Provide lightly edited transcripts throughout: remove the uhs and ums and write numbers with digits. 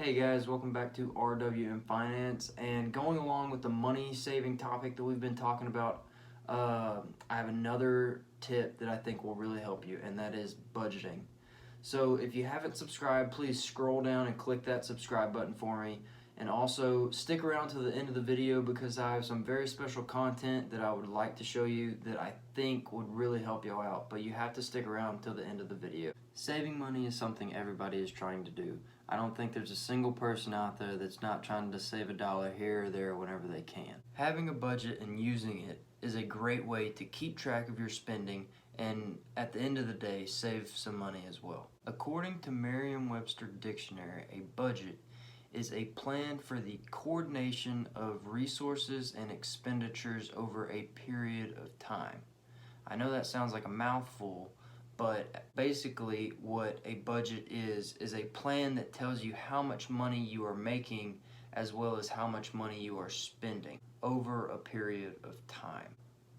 Hey guys, welcome back to RWM Finance. And going along with the money saving topic that we've been talking about, I have another tip that I think will really help you, and that is budgeting. So if you haven't subscribed, please scroll down and click that subscribe button for me. And also stick around to the end of the video because I have some very special content that I would like to show you that I think would really help you out. But you have to stick around until the end of the video. Saving money is something everybody is trying to do. I don't think there's a single person out there that's not trying to save a dollar here or there whenever they can. Having a budget and using it is a great way to keep track of your spending and at the end of the day save some money as well. According to Merriam-Webster Dictionary, a budget is a plan for the coordination of resources and expenditures over a period of time. I know that sounds like a mouthful, but basically what a budget is a plan that tells you how much money you are making as well as how much money you are spending over a period of time.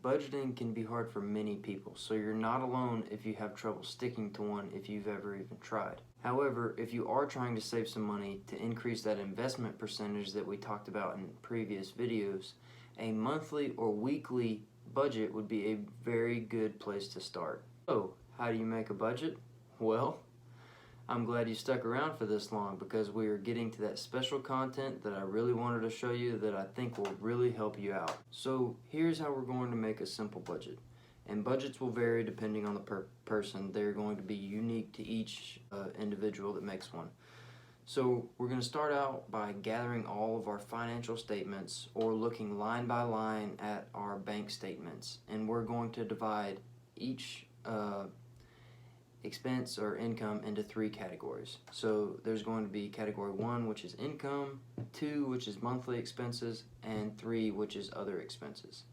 Budgeting can be hard for many people, so you're not alone if you have trouble sticking to one if you've ever even tried. However, if you are trying to save some money to increase that investment percentage that we talked about in previous videos, a monthly or weekly budget would be a very good place to start. So, how do you make a budget? Well, I'm glad you stuck around for this long because we are getting to that special content that I really wanted to show you that I think will really help you out. So here's how we're going to make a simple budget. And budgets will vary depending on the person. They're going to be unique to each individual that makes one. So we're going to start out by gathering all of our financial statements or looking line by line at our bank statements. And we're going to divide each expense or income into three categories. So there's going to be category 1, which is income, 2, which is monthly expenses, and 3, which is other expenses.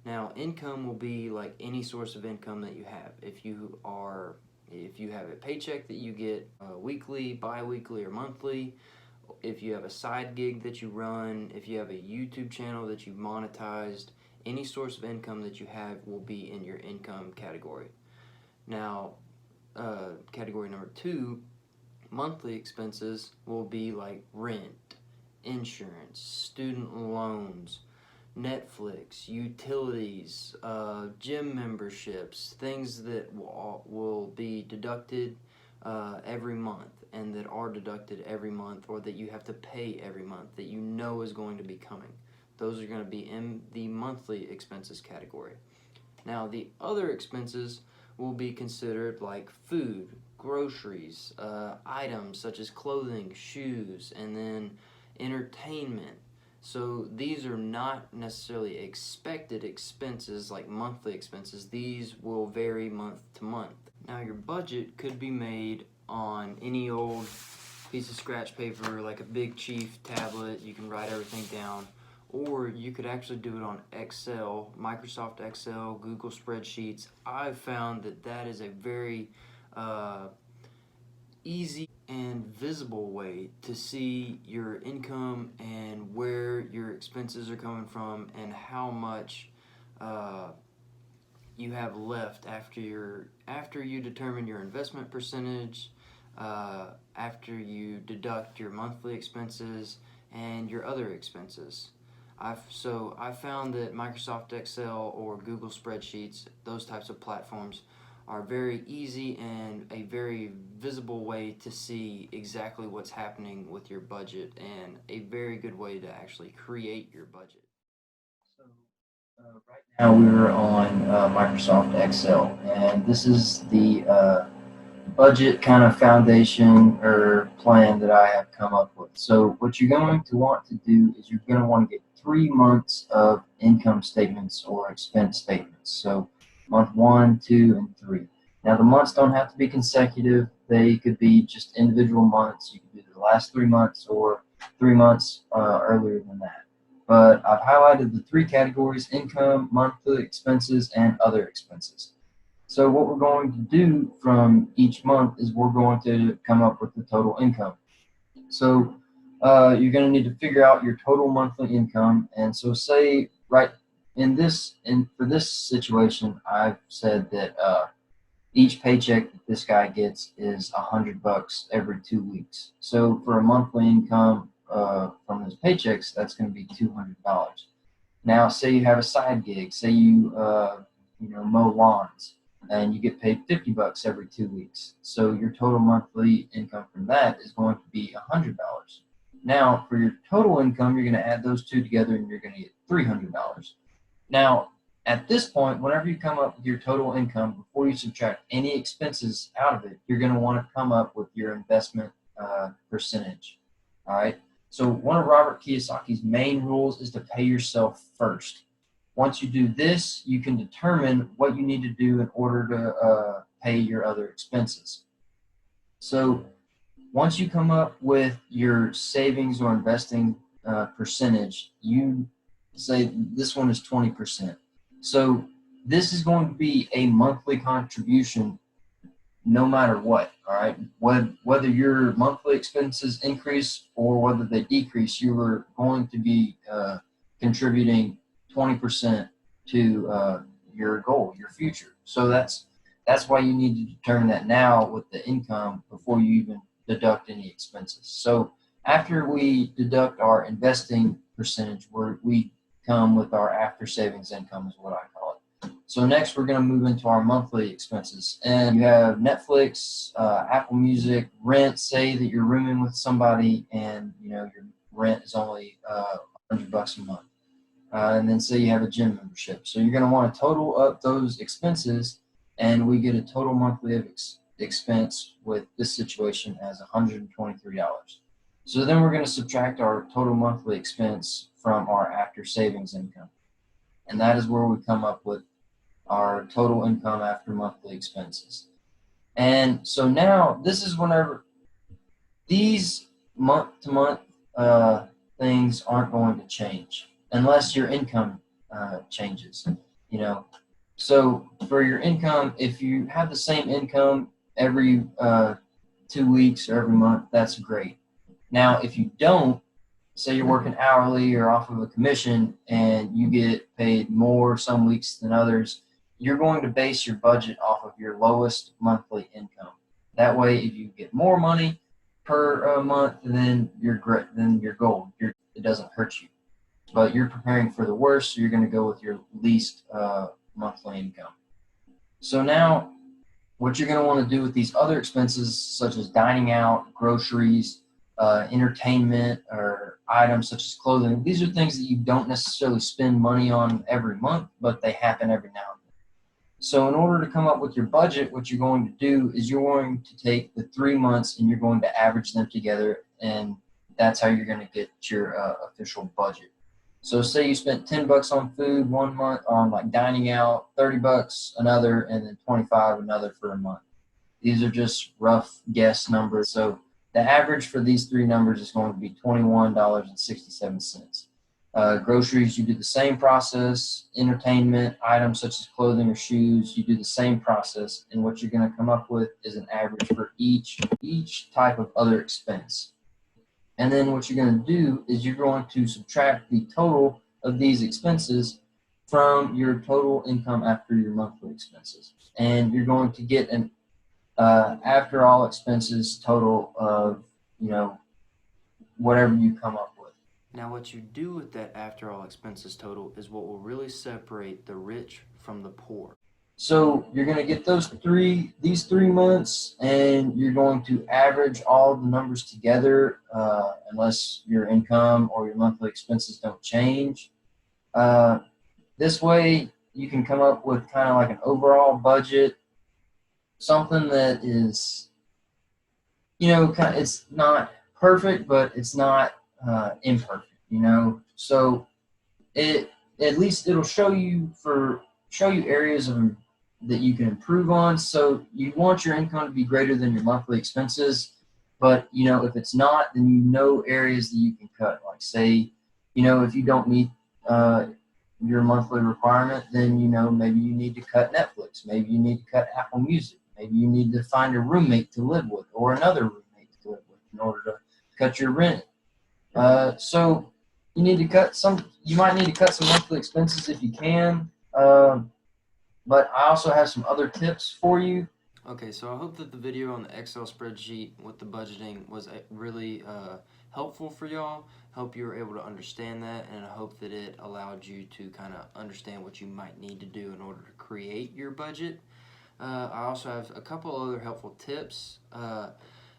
Now, income will be like any source of income that you have. If you have a paycheck that you get weekly, bi-weekly, or monthly, if you have a side gig that you run, if you have a YouTube channel that you've monetized, any source of income that you have will be in your income category. Now, category number 2, monthly expenses will be like rent, insurance, student loans, Netflix, utilities, gym memberships, things that will be deducted every month and that are deducted every month or that you have to pay every month that you know is going to be coming. Those are going to be in the monthly expenses category. Now, the other expenses will be considered like food, groceries, items such as clothing, shoes, and then entertainment. So these are not necessarily expected expenses like monthly expenses. These will vary month to month. Now your budget could be made on any old piece of scratch paper like a Big Chief tablet. You can write everything down. Or you could actually do it on Excel, Microsoft Excel, Google Spreadsheets. I've found that that is a very easy and visible way to see your income and where your expenses are coming from and how much you have left after you determine your investment percentage, after you deduct your monthly expenses and your other expenses. I've found that Microsoft Excel or Google Spreadsheets, those types of platforms, are very easy and a very visible way to see exactly what's happening with your budget and a very good way to actually create your budget. So right now we're on Microsoft Excel, and this is the budget kind of foundation or plan that I have come up with. So what you're going to want to do is you're going to want to get 3 months of income statements or expense statements. So month 1, 2, and 3. Now the months don't have to be consecutive. They could be just individual months. You can do the last 3 months or 3 months earlier than that. But I've highlighted the 3 categories: income, monthly expenses, and other expenses. So what we're going to do from each month is we're going to come up with the total income. So you're going to need to figure out your total monthly income. And so say right for this situation, I've said that each paycheck that this guy gets is $100 every 2 weeks. So for a monthly income from his paychecks, that's going to be $200. Now, say you have a side gig, say you mow lawns, and you get paid $50 every 2 weeks. So your total monthly income from that is going to be $100. Now, for your total income, you're going to add those two together, and you're going to get $300. Now, at this point, whenever you come up with your total income, before you subtract any expenses out of it, you're going to want to come up with your investment percentage. All right. So one of Robert Kiyosaki's main rules is to pay yourself first. Once you do this, you can determine what you need to do in order to pay your other expenses. So once you come up with your savings or investing percentage, you say this one is 20%. So this is going to be a monthly contribution no matter what, all right? Whether your monthly expenses increase or whether they decrease, you are going to be contributing 20% to your goal, your future. So that's why you need to determine that now with the income before you even deduct any expenses. So after we deduct our investing percentage, we come with our after savings income is what I call it. So next we're going to move into our monthly expenses, and you have Netflix, Apple Music, rent. Say that you're rooming with somebody and your rent is only $100 a month. And then say you have a gym membership. So you're going to want to total up those expenses, and we get a total monthly expense with this situation as $123. So then we're going to subtract our total monthly expense from our after savings income. And that is where we come up with our total income after monthly expenses. And so now this is whenever these month-to-month things aren't going to change unless your income changes, So for your income, if you have the same income every 2 weeks or every month, that's great. Now, if you don't, say you're working hourly or off of a commission and you get paid more some weeks than others, you're going to base your budget off of your lowest monthly income. That way, if you get more money per month, then you're great, then you're gold. It doesn't hurt you. But you're preparing for the worst, so you're going to go with your least monthly income. So now, what you're going to want to do with these other expenses, such as dining out, groceries, entertainment, or items such as clothing, these are things that you don't necessarily spend money on every month, but they happen every now and then. So in order to come up with your budget, what you're going to do is you're going to take the 3 months and you're going to average them together, and that's how you're going to get your official budget. So say you spent $10 on food 1 month, on like dining out, $30 another, and then $25 another for a month. These are just rough guess numbers. So the average for these three numbers is going to be $21.67. Groceries, you do the same process. Entertainment, items such as clothing or shoes, you do the same process. And what you're going to come up with is an average for each type of other expense. And then what you're going to do is you're going to subtract the total of these expenses from your total income after your monthly expenses. And you're going to get an after all expenses total of, whatever you come up with. Now, what you do with that after all expenses total is what will really separate the rich from the poor. So you're going to get these 3 months, and you're going to average all the numbers together, unless your income or your monthly expenses don't change. This way, you can come up with kind of like an overall budget, something that is, it's not perfect, but it's not imperfect. So at least it'll show you areas that you can improve on. So you want your income to be greater than your monthly expenses, but if it's not, then areas that you can cut. Like say, if you don't meet your monthly requirement, then maybe you need to cut Netflix, maybe you need to cut Apple Music, maybe you need to find a roommate to live with or another roommate to live with in order to cut your rent. So you need to cut some. You might need to cut some monthly expenses if you can. But I also have some other tips for you Okay, so I hope that the video on the Excel spreadsheet with the budgeting was really helpful for y'all. Hope you were able to understand that, and I hope that it allowed you to kind of understand what you might need to do in order to create your budget. I also have a couple other helpful tips.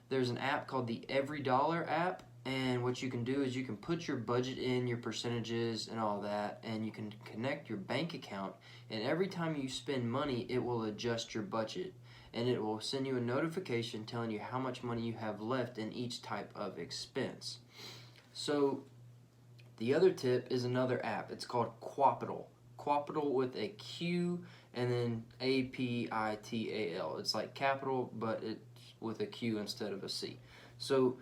There's an app called the Every Dollar app, and what you can do is you can put your budget in, your percentages and all that, and you can connect your bank account, and every time you spend money it will adjust your budget, and it will send you a notification telling you how much money you have left in each type of expense. So the other tip is another app. It's called Quapital. Quapital with a Q and then Apital. It's like capital, but it's with a Q instead of a C. So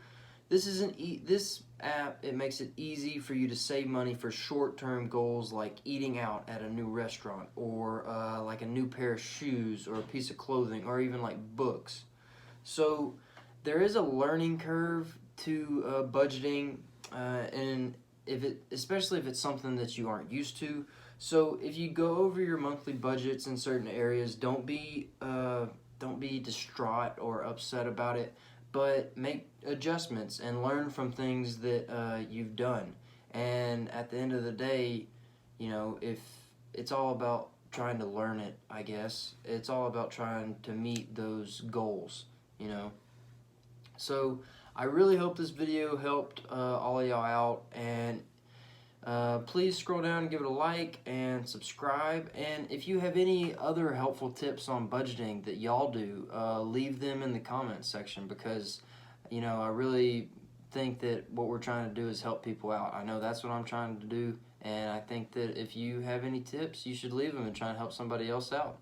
this app, it makes it easy for you to save money for short-term goals like eating out at a new restaurant, or like a new pair of shoes, or a piece of clothing, or even like books. So there is a learning curve to budgeting, and especially if it's something that you aren't used to. So if you go over your monthly budgets in certain areas, don't be distraught or upset about it, but make adjustments and learn from things that you've done. And at the end of the day, if it's all about trying to learn it, I guess it's all about trying to meet those goals. So I really hope this video helped all of y'all out, and please scroll down and give it a like and subscribe. And if you have any other helpful tips on budgeting that y'all do, leave them in the comments section, because I really think that what we're trying to do is help people out. I know that's what I'm trying to do, and I think that if you have any tips, you should leave them and try and help somebody else out.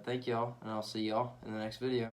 Thank y'all, and I'll see y'all in the next video.